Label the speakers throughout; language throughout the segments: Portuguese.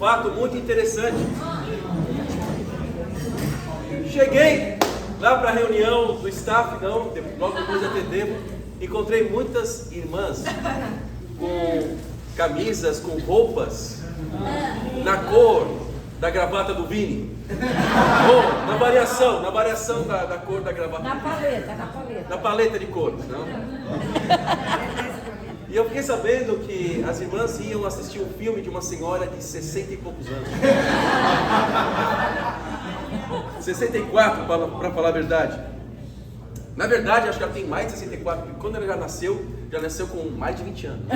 Speaker 1: fato muito interessante. Cheguei lá para a reunião do staff, logo depois de atender, encontrei muitas irmãs com camisas, com roupas na cor da gravata do Vini, ou na variação da cor da gravata. Na paleta de cores, não? E eu fiquei sabendo que as irmãs iam assistir um filme de uma senhora de 60 e poucos anos. 64, para falar a verdade. Na verdade, acho que ela tem mais de 64, porque quando ela já nasceu com mais de 20 anos.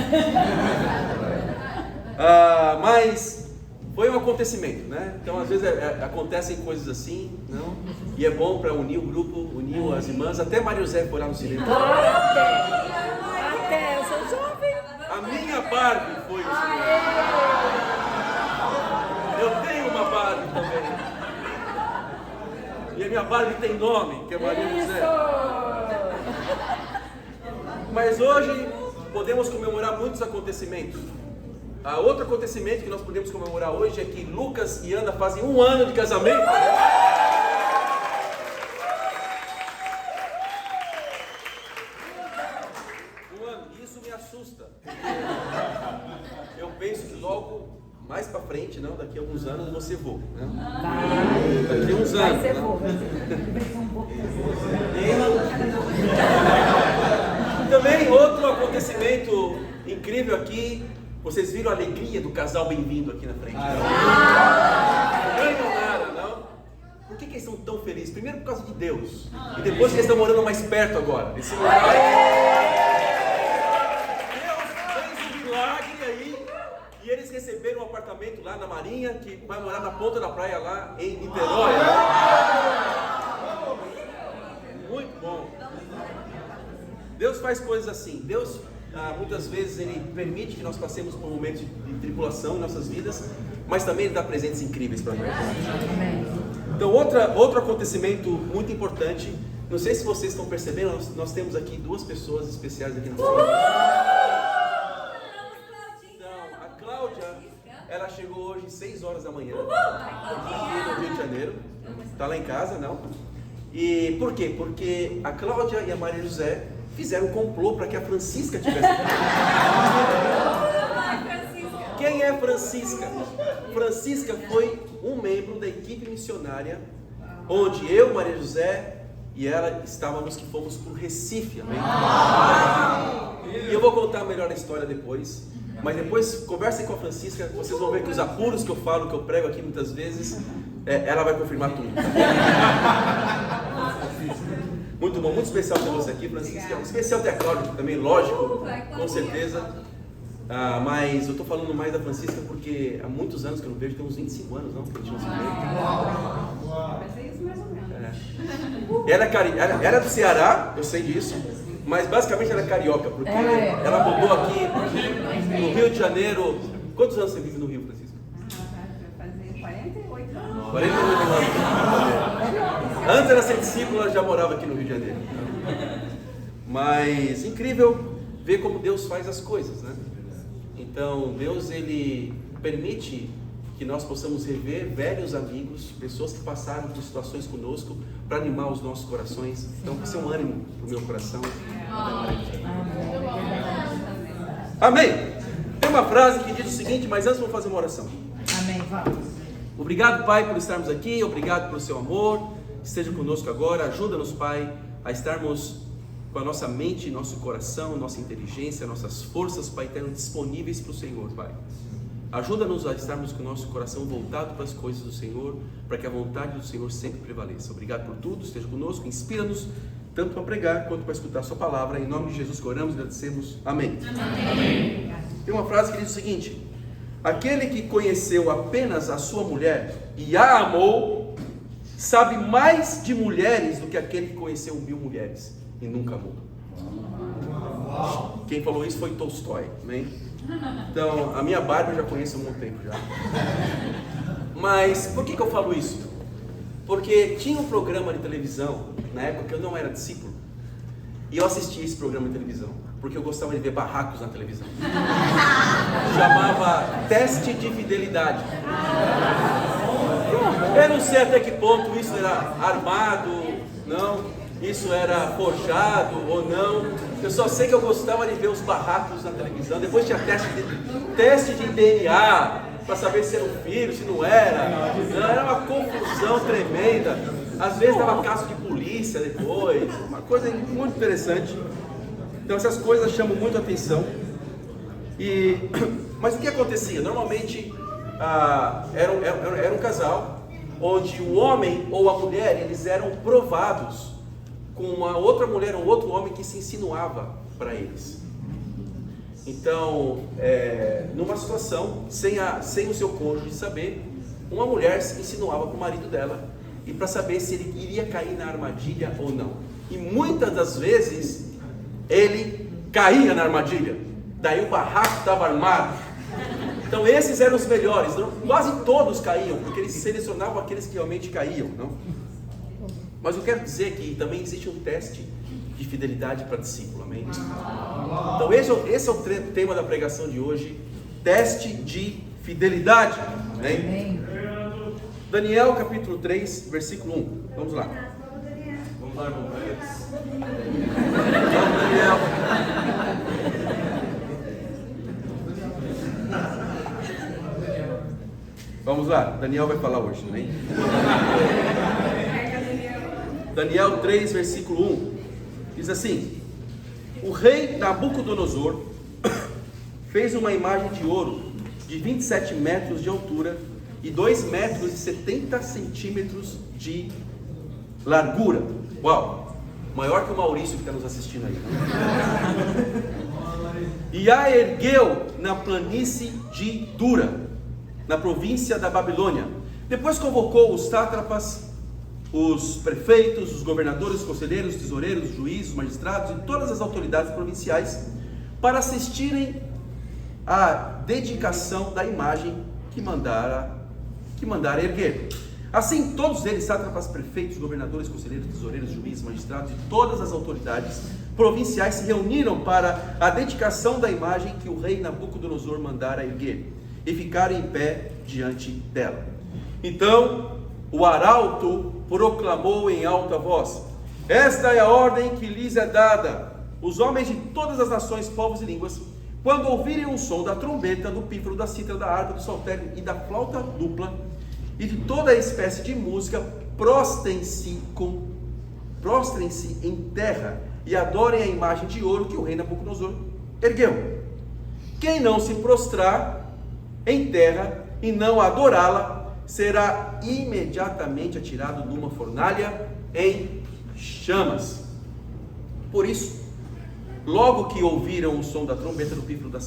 Speaker 1: Mas foi um acontecimento, né? Então, às vezes, acontecem coisas assim, não? E é bom para unir o grupo, unir as irmãs. Até Maria José foi lá no cinema.
Speaker 2: Até, eu sou jovem.
Speaker 1: A minha Barbie foi no cinema. Eu tenho uma Barbie também. E a minha Barbie tem nome, que é Maria José. Mas hoje podemos comemorar muitos acontecimentos. Outro acontecimento que nós podemos comemorar hoje é que Lucas e Ana fazem 1 ano de casamento. 1 ano. Isso me assusta. Eu penso que logo mais para frente, não, daqui a alguns anos eu vou ser vô, né? Daqui a uns anos.
Speaker 2: Vai ser vô.
Speaker 1: E também outro acontecimento incrível aqui, vocês viram a alegria do casal bem-vindo aqui na frente? Não ganham nada, não? Por que eles estão tão felizes? Primeiro por causa de Deus, e depois que eles estão morando mais perto agora, desse lugar. Deus fez um milagre aí, e eles receberam um apartamento lá na Marinha, que vai morar na ponta da praia lá em Niterói. Muito bom. Deus faz coisas assim. Deus, muitas vezes, Ele permite que nós passemos por momentos de tribulação em nossas vidas, mas também Ele dá presentes incríveis para nós. Então, outro acontecimento muito importante, não sei se vocês estão percebendo, nós temos aqui 2 pessoas especiais aqui na frente. Então, a Cláudia, ela chegou hoje às 6 horas da manhã, aqui no Rio de Janeiro, está lá em casa, não? E por quê? Porque a Cláudia e a Maria José fizeram um complô para que a Francisca tivesse aqui. Quem é Francisca? Francisca foi um membro da equipe missionária, onde eu, Maria José e ela fomos para o Recife, amém? E eu vou contar melhor a história depois, mas depois conversem com a Francisca, vocês vão ver que os apuros que eu falo, que eu prego aqui muitas vezes, ela vai confirmar tudo. Muito bom, muito especial ter você aqui, Francisca. Especial ter a Cláudia também, lógico, com certeza. Mas eu estou falando mais da Francisca porque há muitos anos que eu não vejo, tem uns 25 anos, não? Que a gente não se vê.
Speaker 3: Vai ser isso mais ou menos.
Speaker 1: Ela é do Ceará, eu sei disso, mas basicamente ela é carioca, porque ela mudou aqui no Rio de Janeiro. Quantos anos você vive no Rio, Francisca?
Speaker 3: Vai fazer 48 anos.
Speaker 1: 48 anos. Antes de ela ser discípula, ela já morava aqui no Rio de Janeiro. Mas incrível ver como Deus faz as coisas, né? Então, Deus, Ele permite que nós possamos rever velhos amigos, pessoas que passaram por situações conosco, para animar os nossos corações. Então, vai ser um ânimo para o meu coração. Amém. Tem uma frase que diz o seguinte, mas antes vamos fazer uma oração.
Speaker 2: Amém, vamos.
Speaker 1: Obrigado, Pai, por estarmos aqui. Obrigado pelo seu amor. Esteja conosco agora. Ajuda-nos, Pai, a estarmos com a nossa mente, nosso coração, nossa inteligência, nossas forças, Pai eterno, disponíveis para o Senhor, Pai. Ajuda-nos a estarmos com o nosso coração voltado para as coisas do Senhor, para que a vontade do Senhor sempre prevaleça. Obrigado por tudo, esteja conosco, inspira-nos, tanto para pregar quanto para escutar a sua palavra. Em nome de Jesus que oramos e agradecemos. Amém. Amém. Tem uma frase que diz o seguinte: aquele que conheceu apenas a sua mulher e a amou, sabe mais de mulheres do que aquele que conheceu 1000 mulheres e nunca amou. Quem falou isso foi Tolstói, né? Então, a minha Barbie eu já conheço há muito tempo já. Mas por que eu falo isso? Porque tinha um programa de televisão, na época que eu não era discípulo, e eu assistia esse programa de televisão. porque eu gostava de ver barracos na televisão. Chamava Teste de Fidelidade. Eu não sei até que ponto isso era armado, não, isso era forjado ou não. Eu só sei que eu gostava de ver os barracos na televisão. Depois tinha teste de DNA, para saber se era um filho, se não era. Não, era uma confusão tremenda. Às vezes dava caso de polícia depois, uma coisa muito interessante. Então essas coisas chamam muito a atenção. Mas o que acontecia? Normalmente era um casal onde o homem ou a mulher, eles eram provados com uma outra mulher ou outro homem que se insinuava para eles. Então, numa situação, sem o seu cônjuge saber, uma mulher se insinuava com o marido dela, e para saber se ele iria cair na armadilha ou não. E muitas das vezes, ele caía na armadilha, daí o barraco estava armado. Então esses eram os melhores, quase todos caíam, porque eles selecionavam aqueles que realmente caíam, não? Mas eu quero dizer que também existe um teste de fidelidade para discípulo, amém? Então esse é o tema da pregação de hoje, teste de fidelidade, amém? Daniel capítulo 3, versículo 1, vamos lá. Vamos lá, irmão. Vamos, Daniel. Vamos lá, Daniel vai falar hoje, amém? Daniel 3, versículo 1, diz assim: o rei Nabucodonosor fez uma imagem de ouro de 27 metros de altura e 2 metros e 70 centímetros de largura. Uau! Maior que o Maurício que está nos assistindo aí. E a ergueu na planície de Dura, na província da Babilônia. Depois convocou os sátrapas, os prefeitos, os governadores, os conselheiros, os tesoureiros, os juízes, os magistrados e todas as autoridades provinciais para assistirem à dedicação da imagem que mandara erguer. Assim, todos eles, sátrapas, prefeitos, governadores, conselheiros, tesoureiros, juízes, magistrados e todas as autoridades provinciais se reuniram para a dedicação da imagem que o rei Nabucodonosor mandara erguer e ficaram em pé diante dela. Então o arauto proclamou em alta voz: esta é a ordem que lhes é dada. Os homens de todas as nações, povos e línguas, quando ouvirem o som da trombeta, do pífaro, da cítara, da harpa, do saltério e da flauta dupla e de toda espécie de música, prostrem-se em terra e adorem a imagem de ouro que o rei Nabucodonosor ergueu. Quem não se prostrar em terra e não adorá-la será imediatamente atirado numa fornalha em chamas. Por isso, logo que ouviram o som da trombeta, do pífaro, da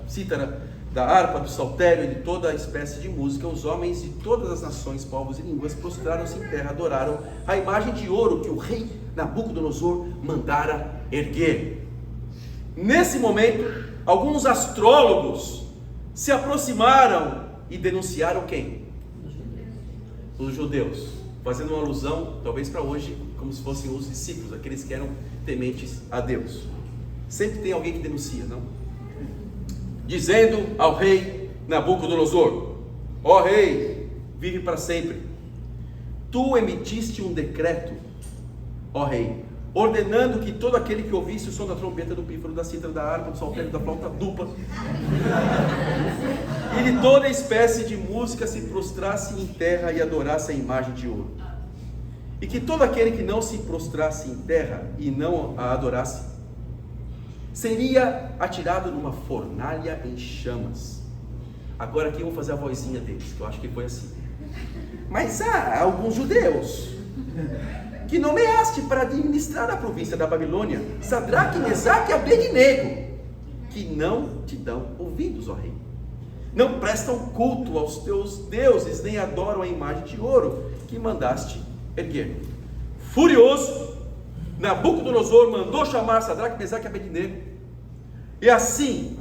Speaker 1: cítara, da harpa, do saltério e de toda a espécie de música, os homens de todas as nações, povos e línguas prostraram-se em terra, adoraram a imagem de ouro que o rei Nabucodonosor mandara erguer. Nesse momento, alguns astrólogos se aproximaram e denunciaram quem? Os judeus, fazendo uma alusão, talvez para hoje, como se fossem os discípulos, aqueles que eram tementes a Deus. Sempre tem alguém que denuncia, não? Dizendo ao rei Nabucodonosor: ó rei, vive para sempre. Tu emitiste um decreto, ó rei, ordenando que todo aquele que ouvisse o som da trombeta, do pífaro, da cítara, da harpa, do saltério, da flauta dupla e de toda espécie de música se prostrasse em terra e adorasse a imagem de ouro. E que todo aquele que não se prostrasse em terra e não a adorasse seria atirado numa fornalha em chamas. Agora aqui eu vou fazer a vozinha deles, que eu acho que foi assim. Mas há alguns judeus que nomeaste para administrar a província da Babilônia, Sadraque, Mesaque e Abednego, que não te dão ouvidos, ó rei. Não prestam culto aos teus deuses, nem adoram a imagem de ouro que mandaste erguer. Furioso, Nabucodonosor mandou chamar Sadraque, Mesaque e Abednego, e assim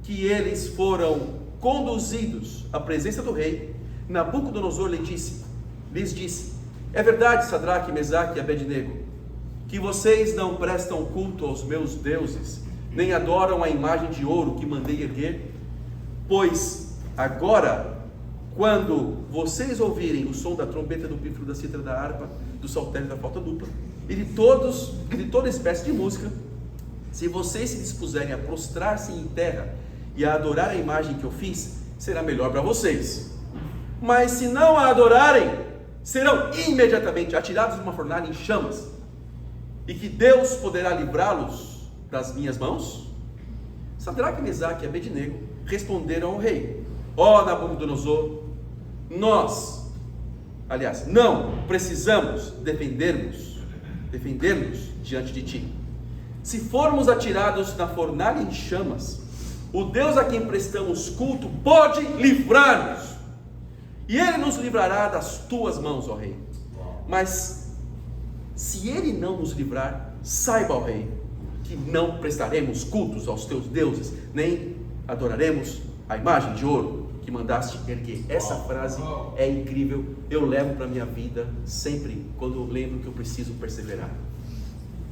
Speaker 1: que eles foram conduzidos à presença do rei, Nabucodonosor lhes disse: é verdade, Sadraque, Mesaque e Abednego, que vocês não prestam culto aos meus deuses, nem adoram a imagem de ouro que mandei erguer. Pois agora, quando vocês ouvirem o som da trombeta, do pífaro, da cítara, da harpa, do saltério, da flauta dupla e de toda espécie de música, se vocês se dispuserem a prostrar-se em terra e a adorar a imagem que eu fiz, será melhor para vocês. Mas se não a adorarem, serão imediatamente atirados numa fornalha em chamas. E que Deus poderá livrá-los das minhas mãos? Sadraque, Mesaque e Abednego responderam ao rei: ó Nabucodonosor, não precisamos defender-nos diante de ti. Se formos atirados na fornalha em chamas, o Deus a quem prestamos culto pode livrar-nos, e Ele nos livrará das tuas mãos, ó rei. Mas se Ele não nos livrar, saiba, ó rei, que não prestaremos cultos aos teus deuses, nem adoraremos a imagem de ouro que mandaste erguer. Essa frase é incrível, eu levo para a minha vida sempre quando eu lembro que eu preciso perseverar.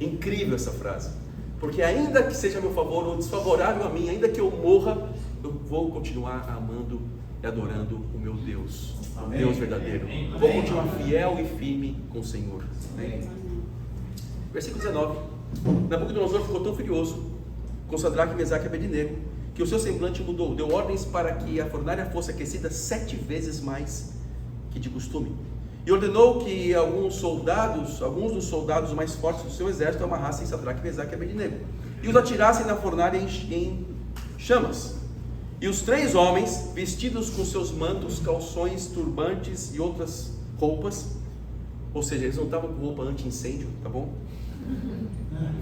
Speaker 1: Incrível essa frase, porque ainda que seja a meu favor ou desfavorável a mim, ainda que eu morra, eu vou continuar amando e adorando o meu Deus, o Deus verdadeiro. Vou continuar fiel e firme com o Senhor. Versículo 19. Nabucodonosor ficou tão furioso com Sadraque, Mesaque e Abednego, que o seu semblante mudou. Deu ordens para que a fornalha fosse aquecida 7 vezes mais que de costume, e ordenou que alguns dos soldados mais fortes do seu exército amarrassem Sadraque, Mesaque e Abednego e os atirassem na fornalha em chamas. E os 3 homens, vestidos com seus mantos, calções, turbantes e outras roupas, ou seja, eles não estavam com roupa anti-incêndio, tá bom?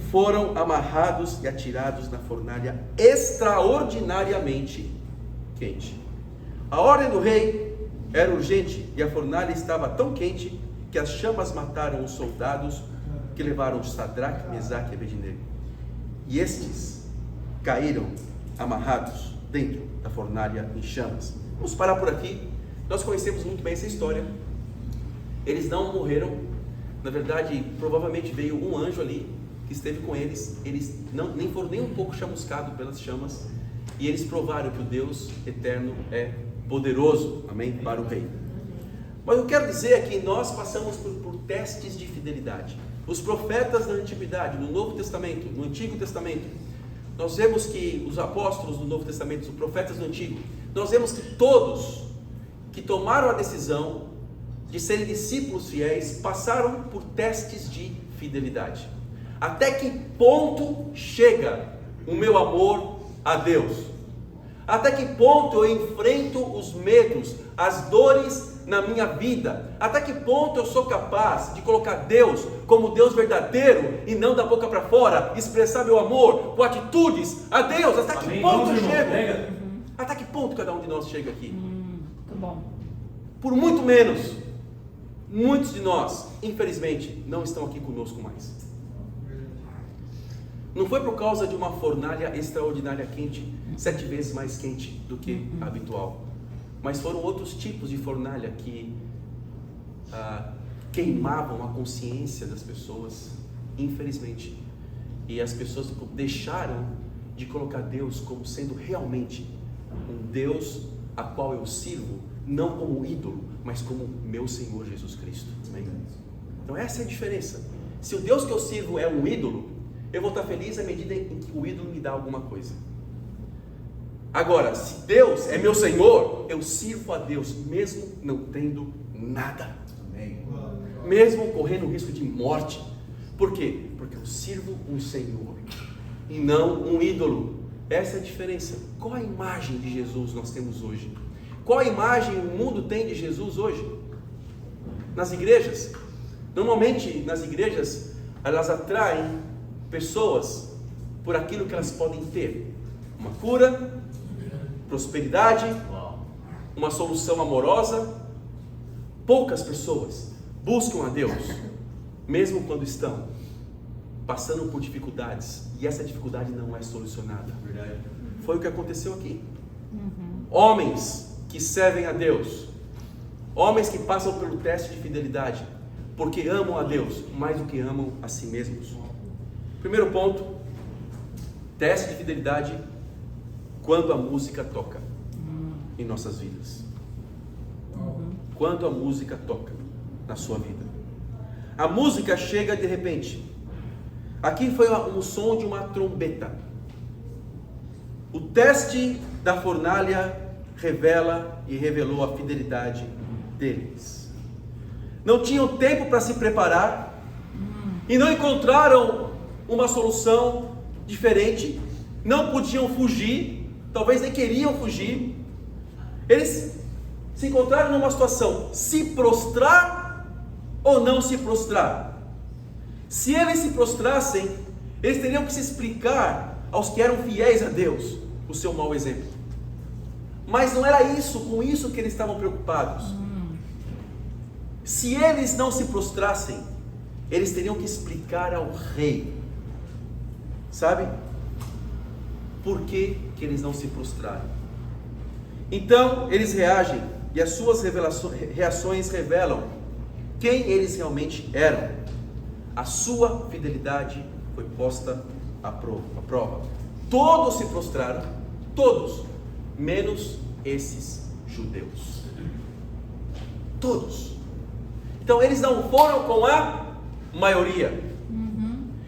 Speaker 1: Foram amarrados e atirados na fornalha extraordinariamente quente. A ordem do rei era urgente e a fornalha estava tão quente que as chamas mataram os soldados que levaram Sadraque, Mesaque e Abednego. E estes caíram amarrados dentro da fornalha em chamas. Vamos parar por aqui. Nós conhecemos muito bem essa história. Eles não morreram. Na verdade, provavelmente veio um anjo ali que esteve com eles. Eles nem foram nem um pouco chamuscados pelas chamas. E eles provaram que o Deus eterno é poderoso, amém, para o rei. Mas eu quero dizer é que nós passamos por testes de fidelidade. Os profetas da antiguidade, no Novo Testamento, no Antigo Testamento, nós vemos que os apóstolos do Novo Testamento, os profetas do Antigo, nós vemos que todos que tomaram a decisão de serem discípulos fiéis passaram por testes de fidelidade. Até que ponto chega o meu amor a Deus? Até que ponto eu enfrento os medos, as dores na minha vida? Até que ponto eu sou capaz de colocar Deus como Deus verdadeiro e não da boca para fora, expressar meu amor com atitudes a Deus? Até que ponto eu chego? Até que ponto cada um de nós chega aqui?
Speaker 2: Muito bom.
Speaker 1: Por muito menos, muitos de nós, infelizmente, não estão aqui conosco mais. Não foi por causa de uma fornalha extraordinária quente, 7 vezes mais quente do que a habitual, mas foram outros tipos de fornalha que queimavam a consciência das pessoas, infelizmente, e as pessoas deixaram de colocar Deus como sendo realmente um Deus a qual eu sirvo, não como ídolo, mas como meu Senhor Jesus Cristo. Amém? Então essa é a diferença. Se o Deus que eu sirvo é um ídolo, eu vou estar feliz à medida em que o ídolo me dá alguma coisa. Agora, se Deus é meu Senhor, eu sirvo a Deus mesmo não tendo nada. Amém. Mesmo correndo o risco de morte. Por quê? Porque eu sirvo um Senhor e não um ídolo. Essa é a diferença. Qual a imagem de Jesus nós temos hoje? Qual a imagem o mundo tem de Jesus hoje? Nas igrejas, normalmente nas igrejas, elas atraem pessoas por aquilo que elas podem ter: uma cura, prosperidade, uma solução amorosa. Poucas pessoas buscam a Deus, mesmo quando estão passando por dificuldades, e essa dificuldade não é solucionada. Foi o que aconteceu aqui. Homens que servem a Deus, homens que passam pelo teste de fidelidade, porque amam a Deus mais do que amam a si mesmos. Primeiro ponto, Teste de fidelidade quando a música toca em nossas vidas. Quando a música toca na sua vida. A música chega de repente. Aqui foi um som de uma trombeta. O teste da fornalha revela e revelou a fidelidade deles. Não tinham tempo para se preparar e não encontraram uma solução diferente. Não podiam fugir, talvez nem queriam fugir. Eles se encontraram numa situação: se prostrar ou não se prostrar. Se eles se prostrassem, eles teriam que se explicar aos que eram fiéis a Deus o seu mau exemplo. Mas não era isso, com isso que eles estavam preocupados. Se eles não se prostrassem, eles teriam que explicar ao rei. Sabe? Por que eles não se prostraram? Então eles reagem, e as suas reações revelam quem eles realmente eram. A sua fidelidade foi posta à prova. Todos se prostraram, todos, menos esses judeus. Todos. Então eles não foram com a maioria.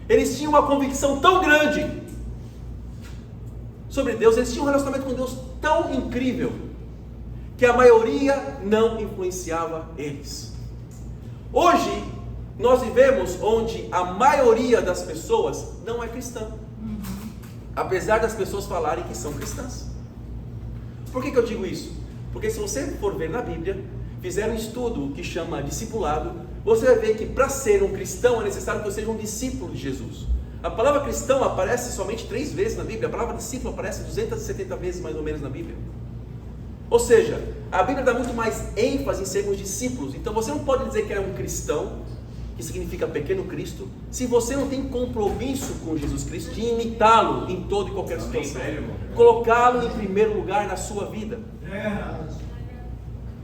Speaker 1: Eles tinham uma convicção tão grande sobre Deus, eles tinham um relacionamento com Deus tão incrível, que a maioria não influenciava eles. Hoje, nós vivemos onde a maioria das pessoas não é cristã. Apesar das pessoas falarem que são cristãs. Por que eu digo isso? Porque se você for ver na Bíblia, fizeram um estudo que chama discipulado, você vai ver que para ser um cristão é necessário que você seja um discípulo de Jesus. A palavra cristão aparece somente 3 vezes na Bíblia, a palavra discípulo aparece 270 vezes mais ou menos na Bíblia. Ou seja, a Bíblia dá muito mais ênfase em sermos discípulos. Então você não pode dizer que é um cristão, que significa pequeno Cristo, se você não tem compromisso com Jesus Cristo de imitá-lo em toda e qualquer situação, colocá-lo em primeiro lugar na sua vida.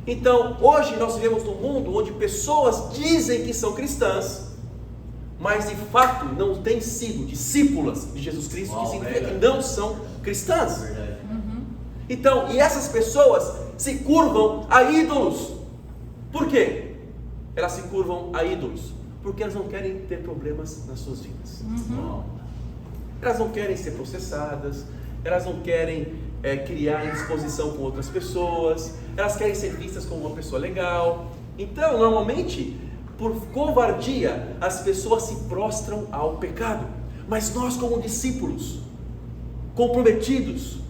Speaker 1: Então, hoje nós vivemos num mundo onde pessoas dizem que são cristãs, mas de fato não têm sido discípulas de Jesus Cristo, que significa que não são cristãs. Então, e essas pessoas se curvam a ídolos. Por quê? Elas se curvam a ídolos porque elas não querem ter problemas nas suas vidas. Elas não querem ser processadas, elas não querem criar indisposição com outras pessoas, elas querem ser vistas como uma pessoa legal. Então, normalmente, por covardia, as pessoas se prostram ao pecado. Mas nós, como discípulos comprometidos,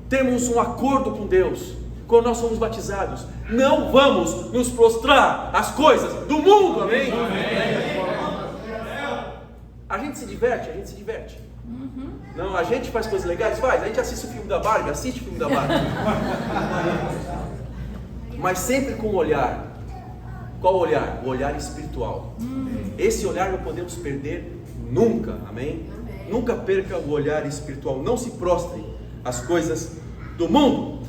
Speaker 1: temos um acordo com Deus. Quando nós somos batizados, não vamos nos prostrar às coisas do mundo, amém? A gente se diverte, Não, a gente faz coisas legais, faz. A gente assiste o filme da Barbie, assiste o filme da Barbie. Mas sempre com um olhar. Qual olhar? O olhar espiritual. Esse olhar não podemos perder nunca, amém? Nunca perca o olhar espiritual. Não se prostre às coisas do mundo.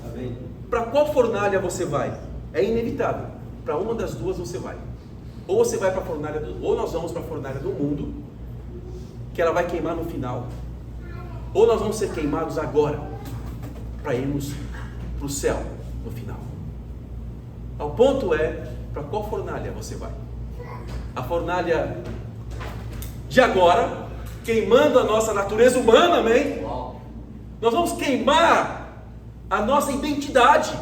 Speaker 1: Para qual fornalha você vai? É inevitável. Para uma das duas você vai. Ou você vai para a fornalha ou nós vamos para a fornalha do mundo, que ela vai queimar no final. Ou nós vamos ser queimados agora, para irmos para o céu no final. O ponto é, para qual fornalha você vai? A fornalha de agora, queimando a nossa natureza humana, amém? Nós vamos queimar a nossa identidade.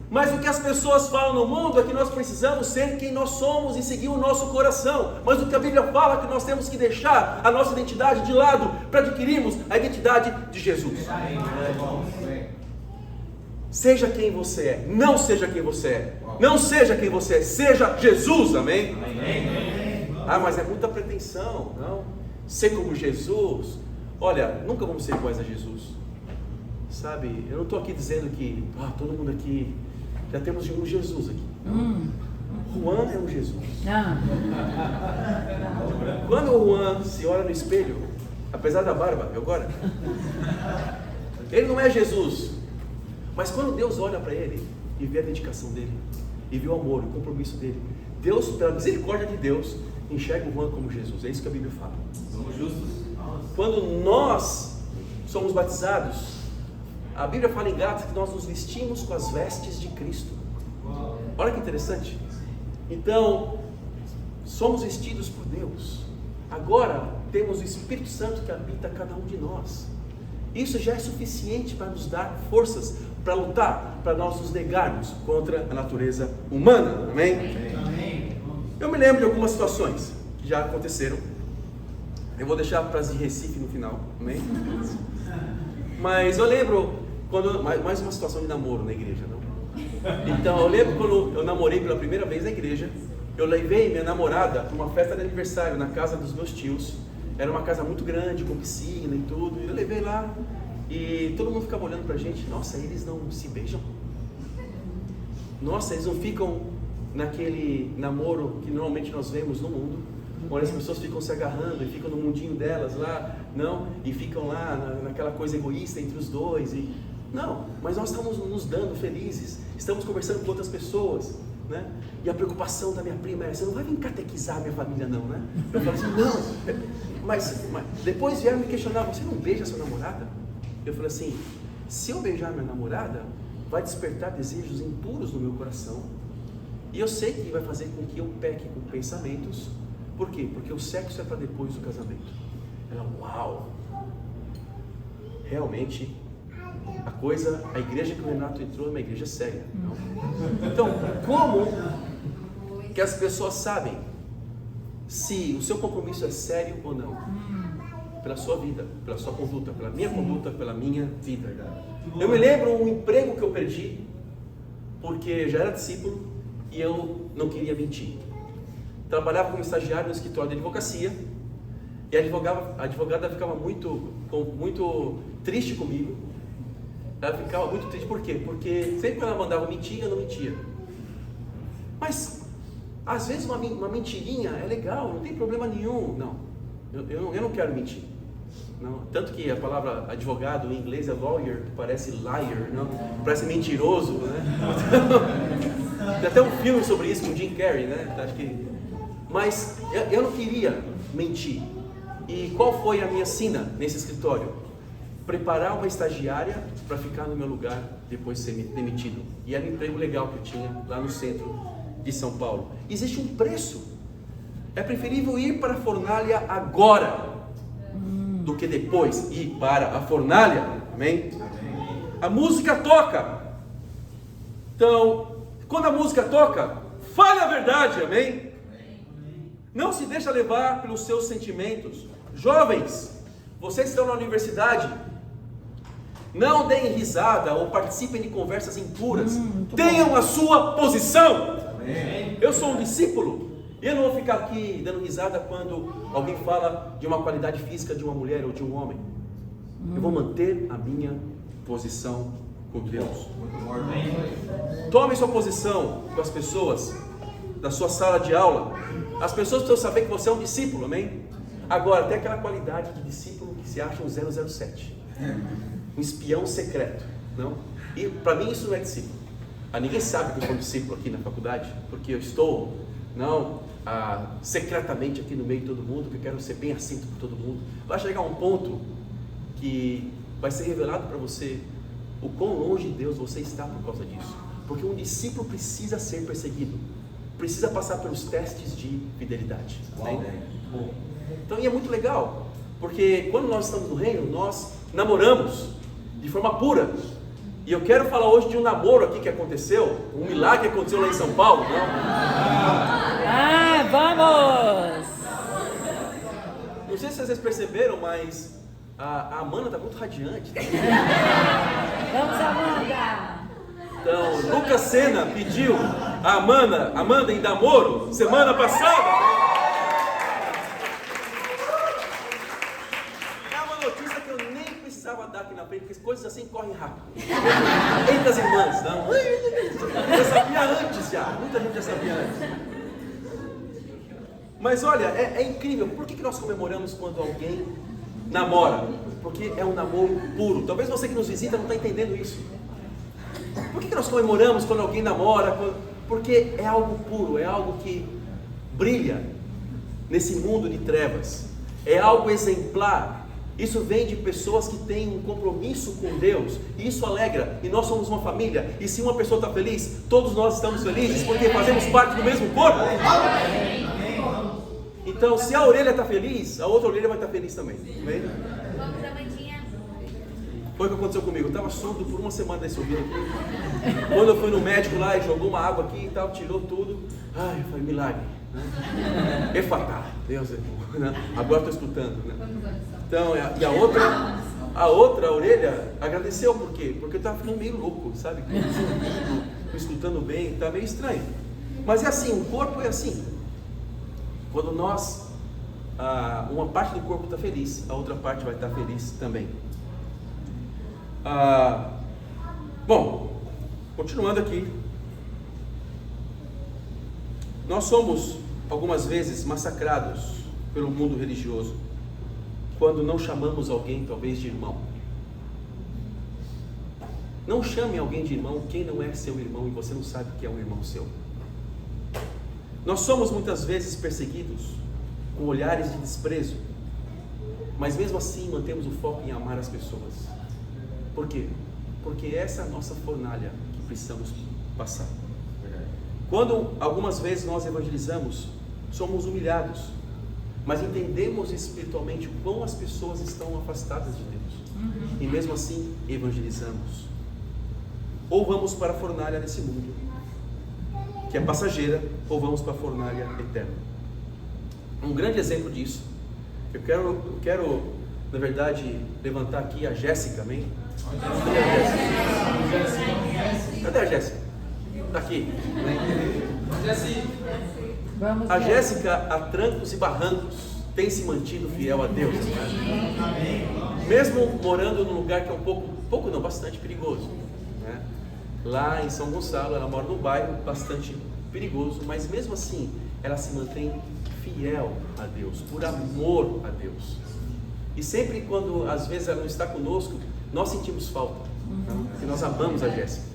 Speaker 1: Mas o que as pessoas falam no mundo é que nós precisamos ser quem nós somos e seguir o nosso coração. Mas o que a Bíblia fala é que nós temos que deixar a nossa identidade de lado para adquirirmos a identidade de Jesus. Seja quem você é, não seja quem você é. Não seja quem você é, seja Jesus, amém? Ah, mas é muita pretensão, não? Ser como Jesus. Olha, nunca vamos ser iguais a Jesus. Sabe, eu não estou aqui dizendo que todo mundo aqui, já temos um Jesus aqui. Juan é um Jesus. Quando o Juan se olha no espelho, apesar da barba, viu agora? Ele não é Jesus. Mas quando Deus olha para ele e vê a dedicação dele, e vê o amor, o compromisso dele, Deus, pela misericórdia de Deus, enxerga o Juan como Jesus. É isso que a Bíblia fala.
Speaker 4: Somos justos.
Speaker 1: Quando nós somos batizados, a Bíblia fala em Gálatas que nós nos vestimos com as vestes de Cristo. Olha que interessante. Então, somos vestidos por Deus. Agora, temos o Espírito Santo que habita cada um de nós. Isso já é suficiente para nos dar forças para lutar, para nós nos negarmos contra a natureza humana. Amém? Amém. Eu me lembro de algumas situações que já aconteceram. Eu vou deixar para as de Recife no final. Amém? Mas eu lembro quando mais uma situação de namoro na igreja, não? Então eu lembro quando eu namorei pela primeira vez na igreja. Eu levei minha namorada para uma festa de aniversário na casa dos meus tios. Era uma casa muito grande, com piscina e tudo. Eu levei lá e todo mundo ficava olhando pra gente. Nossa, eles não se beijam? Nossa, eles não ficam naquele namoro que normalmente nós vemos no mundo, onde as pessoas ficam se agarrando e ficam no mundinho delas lá, não? E ficam lá naquela coisa egoísta entre os dois. Não, mas nós estamos nos dando felizes, estamos conversando com outras pessoas, né? E a preocupação da minha prima é: você não vai vir catequizar minha família não, né? Eu falei assim: não. Mas depois vieram me questionar: você não beija a sua namorada? Eu falei assim: se eu beijar minha namorada, vai despertar desejos impuros no meu coração, e eu sei que vai fazer com que eu peque com pensamentos. Por quê? Porque o sexo é para depois do casamento. Ela: uau! Realmente a igreja que o Renato entrou é uma igreja séria, não? Então, como que as pessoas sabem se o seu compromisso é sério ou não? Pela sua vida, pela sua conduta, pela minha conduta, pela minha vida. Eu me lembro um emprego que eu perdi porque já era discípulo e eu não queria mentir. Trabalhava como estagiário no escritório de advocacia e a advogada ficava muito triste comigo. Ela ficava muito triste, por quê? Porque sempre que ela mandava mentir, eu não mentia. Mas às vezes uma mentirinha é legal, não tem problema nenhum. Não, eu não quero mentir. Não. Tanto que a palavra advogado em inglês é lawyer, que parece liar, não? Parece mentiroso, né? Tem até um filme sobre isso com Jim Carrey, né? Acho que... Mas eu não queria mentir. E qual foi a minha sina nesse escritório? Preparar uma estagiária para ficar no meu lugar depois de ser demitido. E era um emprego legal que eu tinha lá no centro de São Paulo. Existe um preço. É preferível ir para a fornalha agora do que depois ir para a fornalha. Amém? A música toca. Então, quando a música toca, fale a verdade. Amém? Não se deixa levar pelos seus sentimentos. Jovens, vocês estão na universidade, não deem risada ou participem de conversas impuras. Tenham a sua posição. Amém. Eu sou um discípulo e eu não vou ficar aqui dando risada quando alguém fala de uma qualidade física de uma mulher ou de um homem. Eu vou manter a minha posição com Deus. Tome sua posição com as pessoas da sua sala de aula. As pessoas precisam saber que você é um discípulo, amém? Agora, tem aquela qualidade de discípulo que se acha um 007, um espião secreto, não? E para mim isso não é discípulo. Ninguém sabe que eu sou um discípulo aqui na faculdade, porque eu estou, secretamente aqui no meio de todo mundo, porque eu quero ser bem aceito por todo mundo. Vai chegar um ponto que vai ser revelado para você o quão longe de Deus você está por causa disso. Porque um discípulo precisa ser perseguido, precisa passar pelos testes de fidelidade. Então, e é muito legal, porque quando nós estamos no reino, nós namoramos de forma pura. E eu quero falar hoje de um namoro aqui que aconteceu, um milagre que aconteceu lá em São Paulo, não?
Speaker 2: Vamos!
Speaker 1: Não sei se vocês perceberam, mas a Amanda está muito radiante.
Speaker 2: Vamos, Amanda!
Speaker 1: Então, Lucas Sena pediu a Amanda em namoro semana passada. É uma notícia que eu nem precisava dar aqui na frente, porque coisas assim correm rápido. Entre as irmãs, não? Eu sabia antes já, muita gente já sabia antes. Mas olha, é incrível. Por que nós comemoramos quando alguém namora? Porque é um namoro puro. Talvez você que nos visita não está entendendo isso. Por que nós comemoramos quando alguém namora? Porque é algo puro, é algo que brilha nesse mundo de trevas. é algo exemplar. Isso vem de pessoas que têm um compromisso com Deus, e isso alegra, e nós somos uma família, e se uma pessoa está feliz, todos nós estamos felizes, porque fazemos parte do mesmo corpo. Então, se a orelha está feliz, a outra orelha vai estar feliz também. Amém? Foi o que aconteceu comigo. Eu estava surdo por uma semana desse ouvido aqui. Quando eu fui no médico lá e jogou uma água aqui e tal, tirou tudo. Ai, foi milagre. Né? Efatá, Deus é bom. Né? Agora estou escutando. Né? Então, e a outra orelha agradeceu, por quê? Porque eu estava ficando meio louco, sabe? Escutando bem, está meio estranho. Mas é assim, o corpo é assim. Quando nós, uma parte do corpo está feliz, a outra parte vai estar feliz também. Bom, continuando aqui. Nós somos algumas vezes massacrados pelo mundo religioso quando não chamamos alguém talvez de irmão. Não chame alguém de irmão quem não é seu irmão e você não sabe que é um irmão seu. Nós somos muitas vezes perseguidos com olhares de desprezo, mas mesmo assim mantemos o foco em amar as pessoas. Por quê? Porque essa é a nossa fornalha que precisamos passar. Quando algumas vezes nós evangelizamos, somos humilhados, mas entendemos espiritualmente o quão as pessoas estão afastadas de Deus. E mesmo assim evangelizamos. Ou vamos para a fornalha desse mundo, que é passageira, ou vamos para a fornalha eterna. Um grande exemplo disso, eu quero na verdade levantar aqui a Jéssica, amém? Cadê a Jéssica? Está aqui. A Jéssica, a trancos e barrancos, tem se mantido fiel a Deus. Mesmo morando num lugar que é bastante perigoso. Né? Lá em São Gonçalo, ela mora num bairro bastante perigoso, mas mesmo assim, ela se mantém fiel a Deus, por amor a Deus. E sempre quando, às vezes, ela não está conosco, nós sentimos falta, porque nós amamos a Jéssica.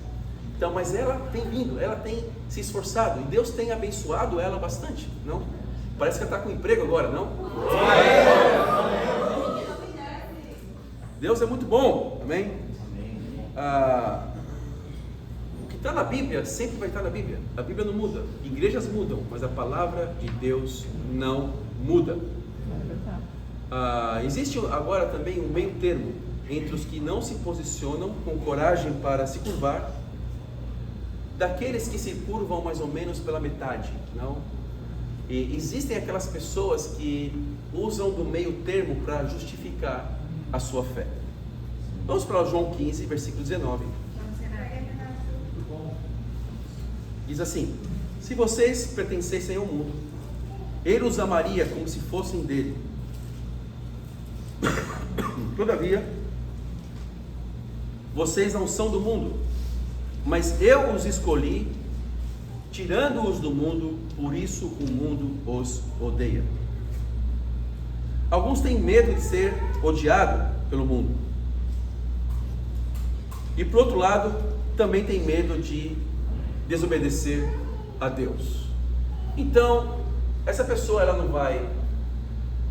Speaker 1: Então, mas ela tem vindo, ela tem se esforçado, e Deus tem abençoado ela bastante, não? Parece que ela está com emprego agora, não? Deus é muito bom, amém? O que está na Bíblia, sempre vai estar na Bíblia. A Bíblia não muda, igrejas mudam, mas a palavra de Deus não muda. Existe agora também um meio termo entre os que não se posicionam com coragem para se curvar, daqueles que se curvam mais ou menos pela metade, não? E existem aquelas pessoas que usam do meio termo para justificar a sua fé. Vamos para João 15, versículo 19. Diz assim: se vocês pertencessem ao mundo, ele os amaria como se fossem dele. Todavia, vocês não são do mundo, mas eu os escolhi, tirando-os do mundo, por isso o mundo os odeia. Alguns têm medo de ser odiado pelo mundo, e por outro lado, também têm medo de desobedecer a Deus. Então, essa pessoa ela não vai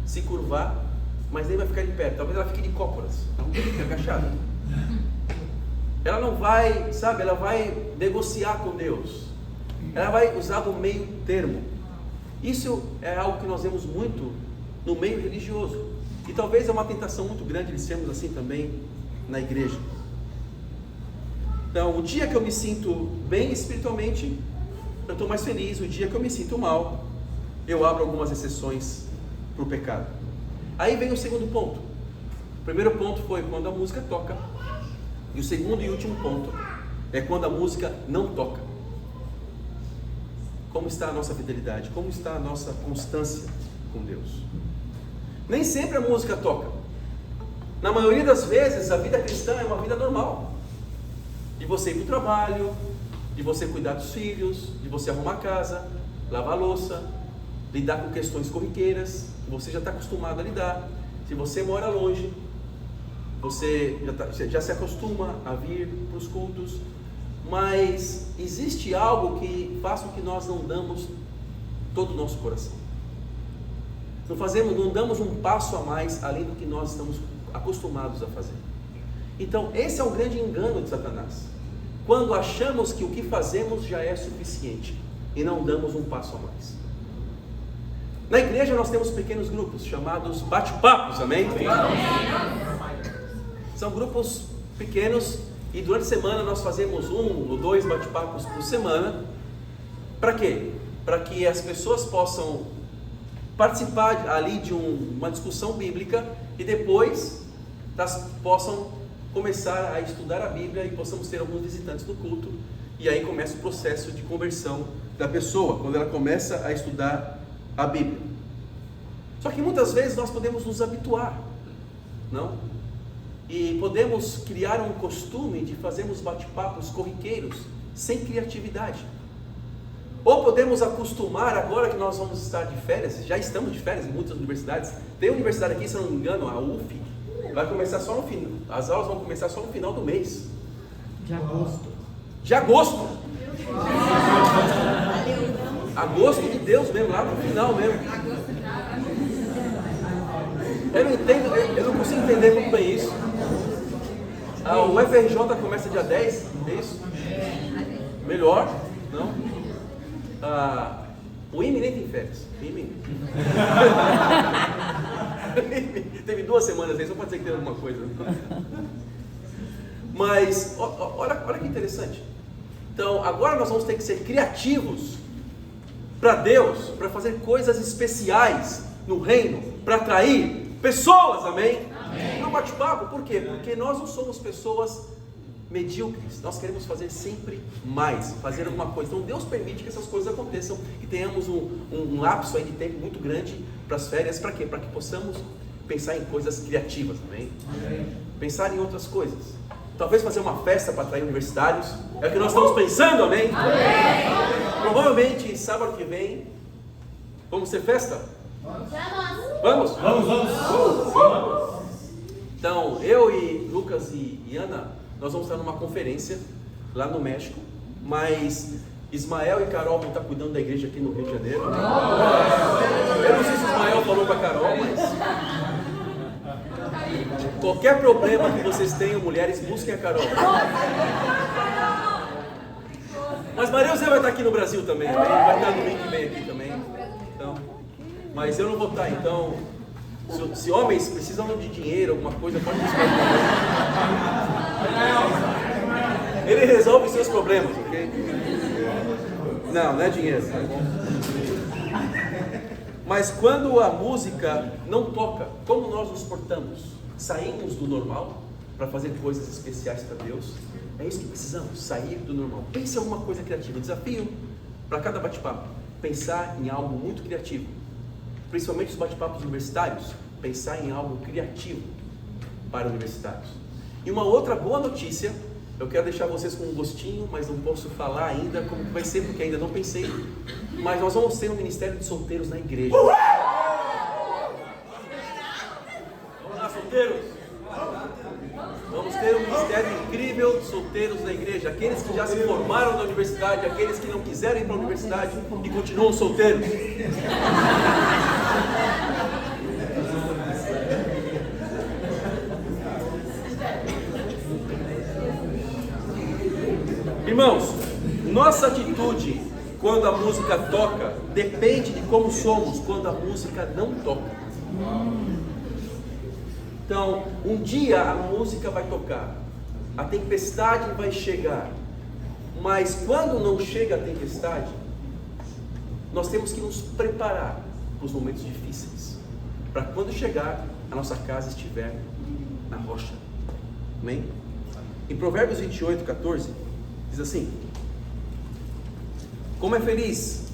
Speaker 1: se curvar, mas nem vai ficar de pé. Talvez ela fique de cócoras, não fique agachada. Ela não vai, sabe, ela vai negociar com Deus. Ela vai usar do meio termo. Isso é algo que nós vemos muito no meio religioso. E talvez é uma tentação muito grande de sermos assim também na igreja. Então, o dia que eu me sinto bem espiritualmente, eu estou mais feliz. O dia que eu me sinto mal, eu abro algumas exceções para o pecado. Aí vem o segundo ponto. O primeiro ponto foi quando a música toca. E o segundo e último ponto é quando a música não toca. Como está a nossa fidelidade? Como está a nossa constância com Deus? Nem sempre a música toca. Na maioria das vezes, a vida cristã é uma vida normal. De você ir para o trabalho, de você cuidar dos filhos, de você arrumar a casa, lavar a louça, lidar com questões corriqueiras, que você já está acostumado a lidar. Se você mora longe, você já se acostuma a vir para os cultos, mas existe algo que faz com que nós não damos todo o nosso coração. Não damos um passo a mais além do que nós estamos acostumados a fazer. Então, esse é um grande engano de Satanás. Quando achamos que o que fazemos já é suficiente e não damos um passo a mais. Na igreja nós temos pequenos grupos chamados bate-papos, amém? São grupos pequenos e durante a semana nós fazemos 1 ou 2 bate-papos por semana. Para quê? Para que as pessoas possam participar ali de uma discussão bíblica e depois possam começar a estudar a Bíblia e possamos ter alguns visitantes no culto, e aí começa o processo de conversão da pessoa, quando ela começa a estudar a Bíblia. Só que muitas vezes nós podemos nos habituar, não? E podemos criar um costume de fazermos bate-papos corriqueiros, sem criatividade. Ou podemos acostumar, agora que nós vamos estar de férias, já estamos de férias em muitas universidades. Tem universidade aqui, se eu não me engano, a UF, vai começar só no final, as aulas vão começar só no final do mês.
Speaker 2: De agosto.
Speaker 1: De agosto! Agosto de Deus mesmo, lá no final mesmo. Eu não entendo, eu não consigo entender muito bem isso. O FRJ começa dia 10, é isso? Melhor, não? O IME nem tem férias. Teve 2 semanas aí, só pode ser que tenha alguma coisa. Mas, olha que interessante. Então, agora nós vamos ter que ser criativos para Deus, para fazer coisas especiais no reino, para atrair pessoas, amém? Não bate-papo, por quê? Porque nós não somos pessoas medíocres, nós queremos fazer sempre mais, fazer alguma coisa. Então Deus permite que essas coisas aconteçam, que tenhamos um lapso aí de tempo muito grande para as férias. Para quê? Para que possamos pensar em coisas criativas, amém? Pensar em outras coisas, talvez fazer uma festa para atrair universitários, é o que nós estamos pensando, amém? Provavelmente sábado que vem vamos ter festa? Vamos? Então eu e Lucas e Ana, nós vamos estar numa conferência lá no México, mas Ismael e Carol vão estar cuidando da igreja aqui no Rio de Janeiro. Eu não sei se Ismael falou para Carol, mas qualquer problema que vocês tenham, mulheres, busquem a Carol. Mas Maria José vai estar aqui no Brasil também, vai estar domingo que vem aqui também. Então, mas eu não vou estar, então se homens precisam de dinheiro, alguma coisa, pode buscar. Ele resolve seus problemas, ok? Não é dinheiro, tá bom? Mas quando a música não toca, como nós nos portamos? Saímos do normal para fazer coisas especiais para Deus? É isso que precisamos, sair do normal. Pense em alguma coisa criativa. Desafio para cada bate-papo: pensar em algo muito criativo. Principalmente os bate-papos universitários, pensar em algo criativo para universitários. E uma outra boa notícia, eu quero deixar vocês com um gostinho, mas não posso falar ainda como vai ser, porque ainda não pensei, mas nós vamos ter um ministério de solteiros na igreja. Vamos lá, solteiros! Vamos ter um ministério incrível de solteiros na igreja, aqueles que já se formaram na universidade, aqueles que não quiseram ir para a universidade e continuam solteiros. Irmãos, nossa atitude quando a música toca depende de como somos quando a música não toca. Então, um dia a música vai tocar, a tempestade vai chegar, mas quando não chega a tempestade, nós temos que nos preparar para os momentos difíceis, para quando chegar, a nossa casa estiver na rocha. Amém? Em Provérbios 28, 14, diz assim: como é feliz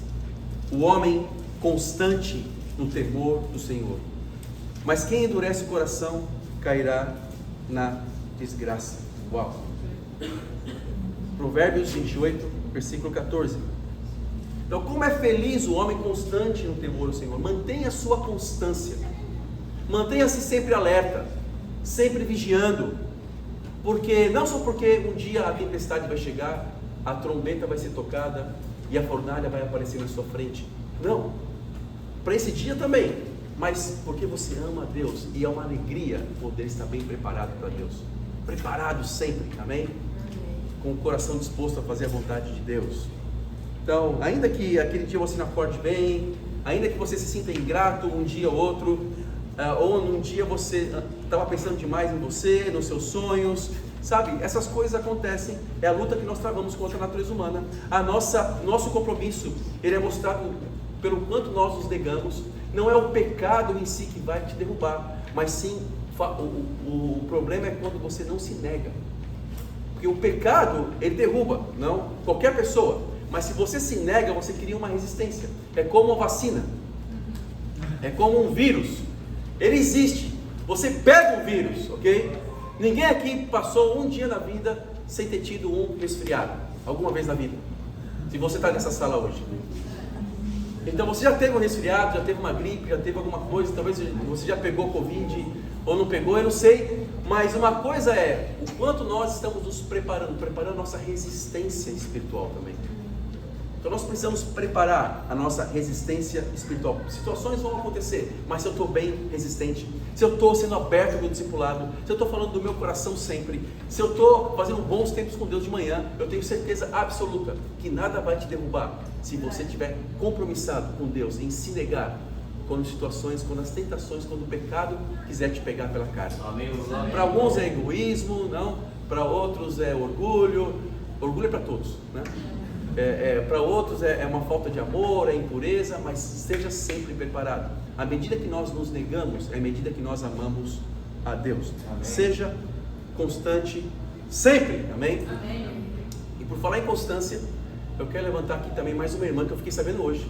Speaker 1: o homem constante no temor do Senhor, mas quem endurece o coração cairá na desgraça. Uau! Provérbios 28, versículo 14. Então, como é feliz o homem constante no temor do Senhor? Mantenha a sua constância, mantenha-se sempre alerta, sempre vigiando, porque não só porque um dia a tempestade vai chegar, a trombeta vai ser tocada e a fornalha vai aparecer na sua frente. Não, para esse dia também, mas porque você ama a Deus, e é uma alegria poder estar bem preparado para Deus, preparado sempre, amém? Com o coração disposto a fazer a vontade de Deus. Então, ainda que aquele dia você não acorde bem, ainda que você se sinta ingrato um dia ou outro, ou num dia você estava pensando demais em você, nos seus sonhos, sabe, essas coisas acontecem, é a luta que nós travamos contra a natureza humana. Nosso compromisso, ele é mostrado pelo quanto nós nos negamos. Não é o pecado em si que vai te derrubar, mas sim, o problema é quando você não se nega, porque o pecado, ele derruba, não, qualquer pessoa, mas se você se nega, você cria uma resistência. É como uma vacina, é como um vírus, ele existe, você pega o vírus, ok? Ninguém aqui passou um dia na vida sem ter tido um resfriado, alguma vez na vida, se você está nessa sala hoje. Então você já teve um resfriado, já teve uma gripe, já teve alguma coisa, talvez você já pegou Covid ou não pegou, eu não sei, mas uma coisa é o quanto nós estamos nos preparando nossa resistência espiritual também. Então nós precisamos preparar a nossa resistência espiritual. Situações vão acontecer, mas se eu estou bem resistente, se eu estou sendo aberto no discipulado, se eu estou falando do meu coração sempre, se eu estou fazendo bons tempos com Deus de manhã, eu tenho certeza absoluta que nada vai te derrubar se você estiver compromissado com Deus, em se negar quando situações, quando as tentações, quando o pecado quiser te pegar pela carne. Para alguns é egoísmo, não? Para outros é orgulho é para todos, né? Para outros é uma falta de amor, é impureza, mas esteja sempre preparado. À medida que nós nos negamos, é à medida que nós amamos a Deus. Amém. Seja constante sempre, amém? Amém? E por falar em constância, eu quero levantar aqui também mais uma irmã que eu fiquei sabendo hoje,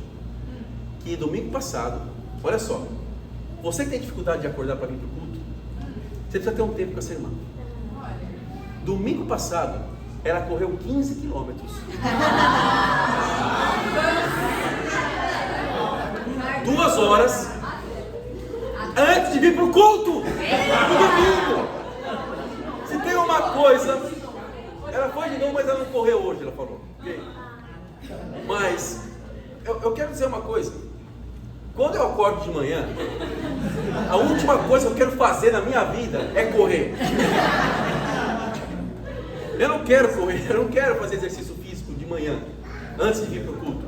Speaker 1: que domingo passado, olha só, você que tem dificuldade de acordar para vir para o culto, você precisa ter um tempo com essa irmã. Domingo passado, ela correu 15 quilômetros. 2 horas antes de vir para o culto no domingo. Se tem uma coisa, ela foi de novo, mas ela não correu hoje, ela falou. Mas eu quero dizer uma coisa. Quando eu acordo de manhã, a última coisa que eu quero fazer na minha vida é correr. Eu não quero correr, eu não quero fazer exercício físico de manhã, antes de vir para o culto.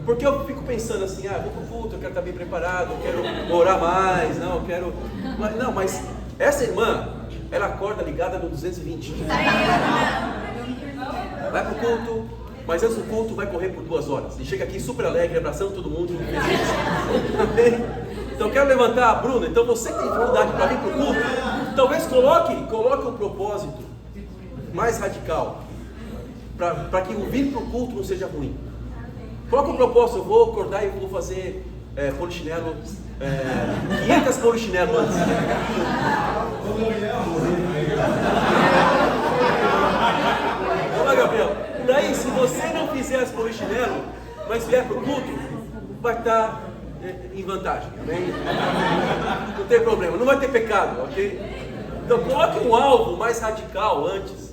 Speaker 1: Porque eu fico pensando assim, vou para o culto, eu quero estar bem preparado, eu quero orar mais, não, eu quero... Mas essa irmã, ela acorda ligada no 220. Vai para o culto, mas antes do culto vai correr por 2 horas. E chega aqui super alegre, abraçando todo mundo. Então eu quero levantar a Bruna. Então você que tem dificuldade para vir para o culto, talvez coloque um propósito mais radical, para que o vir para o culto não seja ruim. Coloca um propósito, eu vou acordar e vou fazer polichinelo, 500 polichinelo antes. Olá, Gabriel. Daí, se você não fizer as polichinelo, mas vier para o culto, vai estar em vantagem, amém? Não tem problema, não vai ter pecado, ok? Então coloque um alvo mais radical antes,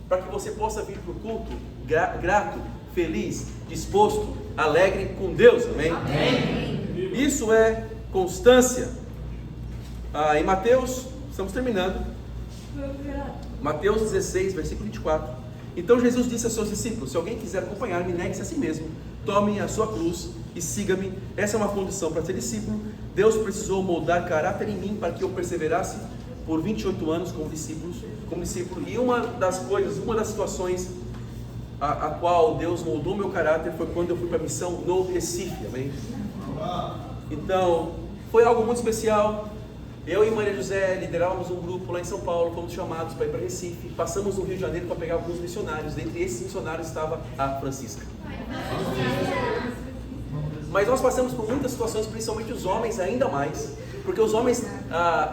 Speaker 1: para que você possa vir para o culto grato, feliz, disposto, alegre com Deus, amém? Amém. Isso é constância. Em Mateus, estamos terminando, Mateus 16, versículo 24. Então Jesus disse aos seus discípulos: se alguém quiser acompanhar-me, negue-se a si mesmo, tome a sua cruz e siga-me. Essa é uma condição para ser discípulo. Deus precisou moldar caráter em mim para que eu perseverasse por 28 anos como discípulo. E uma das situações a qual Deus moldou meu caráter foi quando eu fui para a missão no Recife, amém? Então, foi algo muito especial. Eu e Maria José liderávamos um grupo lá em São Paulo, fomos chamados para ir para Recife. Passamos no Rio de Janeiro para pegar alguns missionários. Dentre esses missionários estava a Francisca. Mas nós passamos por muitas situações, principalmente os homens ainda mais, porque os homens,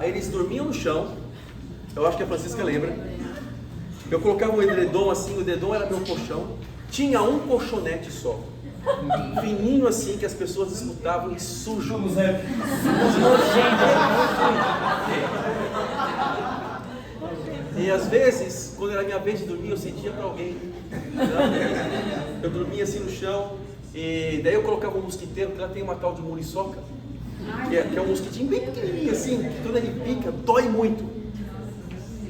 Speaker 1: eles dormiam no chão. Eu acho que a Francisca lembra. Eu colocava um edredom assim, o edredom era meu colchão. Tinha um colchonete só, fininho assim, que as pessoas escutavam e sujo. E às vezes, quando era minha vez de dormir, eu sentia para alguém. Eu dormia assim no chão, e daí eu colocava um mosquiteiro, que lá tem uma tal de muriçoca. que é um mosquitinho bem pequenininho assim, que quando ele pica, dói muito.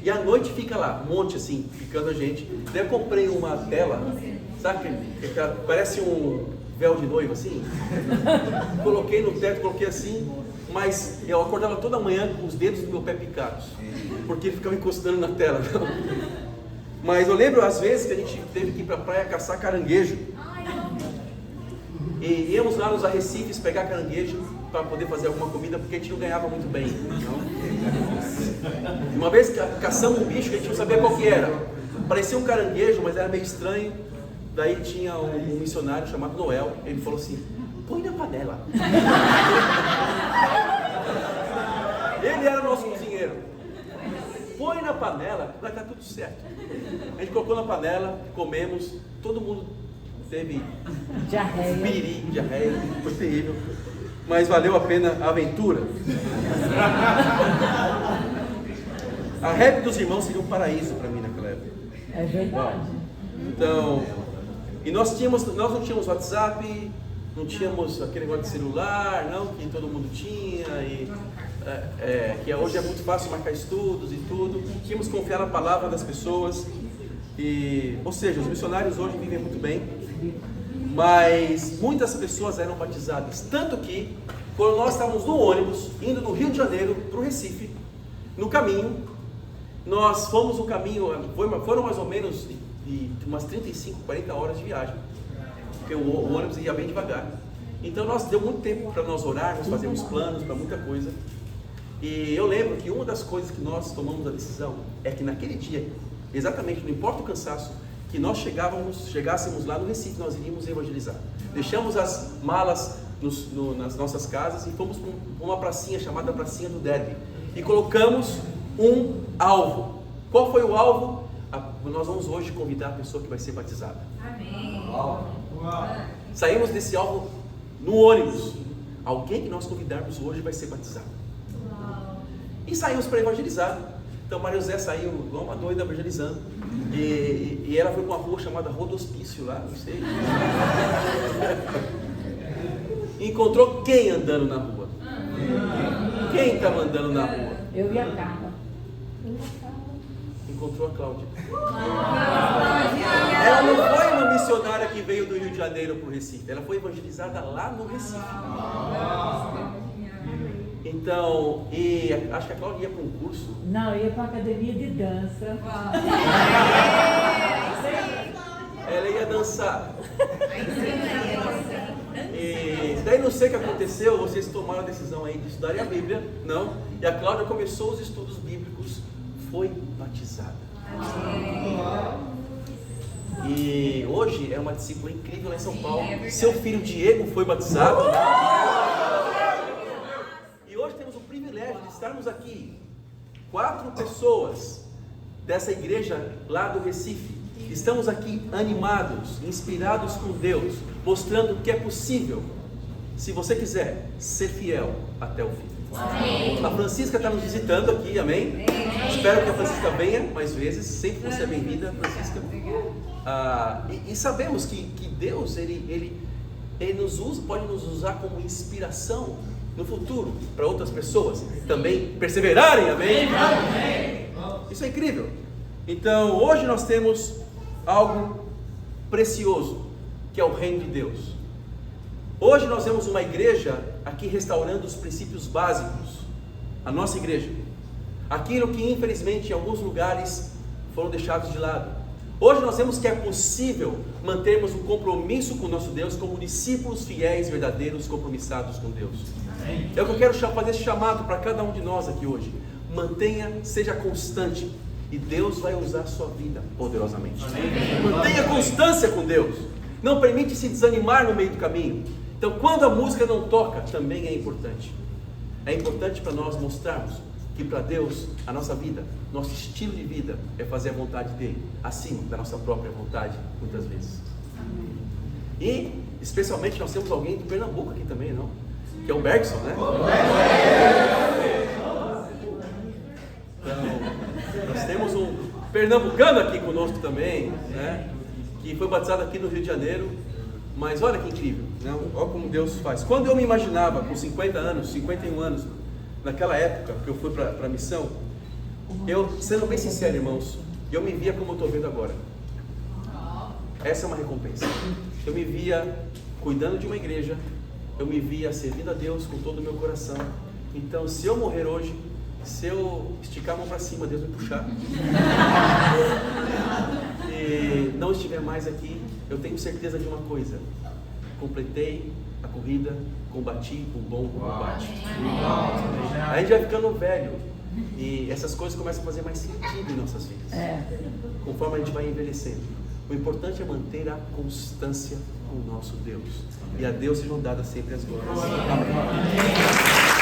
Speaker 1: E à noite fica lá, um monte assim, picando a gente. Daí eu comprei uma tela, sabe, que parece um véu de noiva assim. Coloquei no teto, coloquei assim, mas eu acordava toda manhã com os dedos do meu pé picados, porque ele ficava encostando na tela. Mas eu lembro às vezes que a gente teve que ir para a praia caçar caranguejo. E íamos lá nos arrecifes pegar caranguejo para poder fazer alguma comida, porque a gente não ganhava muito bem. Não? Uma vez caçamos um bicho que a gente não sabia qual que era. Parecia um caranguejo, mas era meio estranho. Daí tinha um missionário chamado Noel. Ele falou assim: põe na panela. Ele era nosso cozinheiro. Põe na panela, vai dar tudo certo. A gente colocou na panela, comemos, todo mundo teve piriri, diarreia, foi terrível, mas valeu a pena a aventura. A rap dos irmãos seria um paraíso para mim naquela época.
Speaker 2: É verdade.
Speaker 1: Então, e nós não tínhamos WhatsApp, não tínhamos aquele negócio de celular, não, que todo mundo tinha, e que hoje é muito fácil marcar estudos e tudo. Tínhamos que confiar na palavra das pessoas. Ou seja, os missionários hoje vivem muito bem, mas muitas pessoas eram batizadas. Tanto que, quando nós estávamos no ônibus, indo do Rio de Janeiro para o Recife, no caminho, nós fomos no caminho, foram mais ou menos de umas 35, 40 horas de viagem, porque o ônibus ia bem devagar. Então deu muito tempo para nós orarmos, fazermos planos para muita coisa. E eu lembro que uma das coisas que nós tomamos a decisão é que naquele dia, exatamente, não importa o cansaço, que nós chegássemos lá no Recife, nós iríamos evangelizar. Deixamos as malas nas nossas casas e fomos para uma pracinha chamada Pracinha do Derby. E colocamos um alvo. Qual foi o alvo? Nós vamos hoje convidar a pessoa que vai ser batizada.
Speaker 3: Amém.
Speaker 1: Saímos desse alvo no ônibus. Alguém que nós convidarmos hoje vai ser batizado. E saímos para evangelizar. Então Maria José saiu igual uma doida evangelizando. E ela foi para uma rua chamada Rua do Hospício lá, não sei. E encontrou quem andando na rua? Quem estava andando na rua?
Speaker 2: Eu e a Carla.
Speaker 1: Encontrou a Cláudia. Ela não foi uma missionária que veio do Rio de Janeiro para o Recife. Ela foi evangelizada lá no Recife. Então, acho que a Cláudia ia para um curso.
Speaker 2: Não, eu ia para a academia de dança.
Speaker 1: Ela ia dançar. E daí não sei o que aconteceu, vocês tomaram a decisão aí de estudarem a Bíblia, não? E a Cláudia começou os estudos bíblicos, foi batizada. E hoje é uma discípula incrível lá em São Paulo. Seu filho Diego foi batizado. E hoje temos o privilégio de estarmos aqui, 4 pessoas dessa igreja lá do Recife. Estamos aqui animados, inspirados com Deus, mostrando que é possível, se você quiser, ser fiel até o fim. Amém. A Francisca está nos visitando aqui, amém? Espero que a Francisca venha mais vezes, sempre você é bem-vinda, Francisca. E sabemos que Deus, ele nos usa, pode nos usar como inspiração no futuro, para outras pessoas também perseverarem, amém? Amém. Isso é incrível. Então, hoje nós temos algo precioso, que é o reino de Deus. Hoje nós vemos uma igreja aqui restaurando os princípios básicos, a nossa igreja, aquilo que infelizmente em alguns lugares foram deixados de lado. Hoje nós vemos que é possível mantermos um compromisso com o nosso Deus como discípulos fiéis, verdadeiros, compromissados com Deus. Amém. É o que eu quero fazer esse chamado para cada um de nós aqui hoje. Mantenha, seja constante, e Deus vai usar a sua vida poderosamente. Amém. Mantenha constância com Deus. Não permite se desanimar no meio do caminho. Então, quando a música não toca, também é importante. É importante para nós mostrarmos que para Deus, a nossa vida, nosso estilo de vida é fazer a vontade dEle, acima da nossa própria vontade, muitas vezes. E, especialmente, nós temos alguém de Pernambuco aqui também, não? Que é o Bergson, né? Então, nós temos um pernambucano aqui conosco também, né? Que foi batizado aqui no Rio de Janeiro. Mas olha que incrível, Não, olha como Deus faz. Quando eu me imaginava com 50 anos, 51 anos, naquela época que eu fui para a missão, eu, sendo bem sincero, irmãos, eu me via como eu estou vendo agora. Essa é uma recompensa. Eu me via cuidando de uma igreja, eu me via servindo a Deus com todo o meu coração. Então, se eu morrer hoje, se eu esticar a mão para cima, Deus me puxar e não estiver mais aqui, eu tenho certeza de uma coisa: completei a corrida, combati o bom combate. A gente vai ficando velho e essas coisas começam a fazer mais sentido em nossas vidas, conforme a gente vai envelhecendo. O importante é manter a constância com o nosso Deus, e a Deus sejam dadas sempre as glórias. Amém.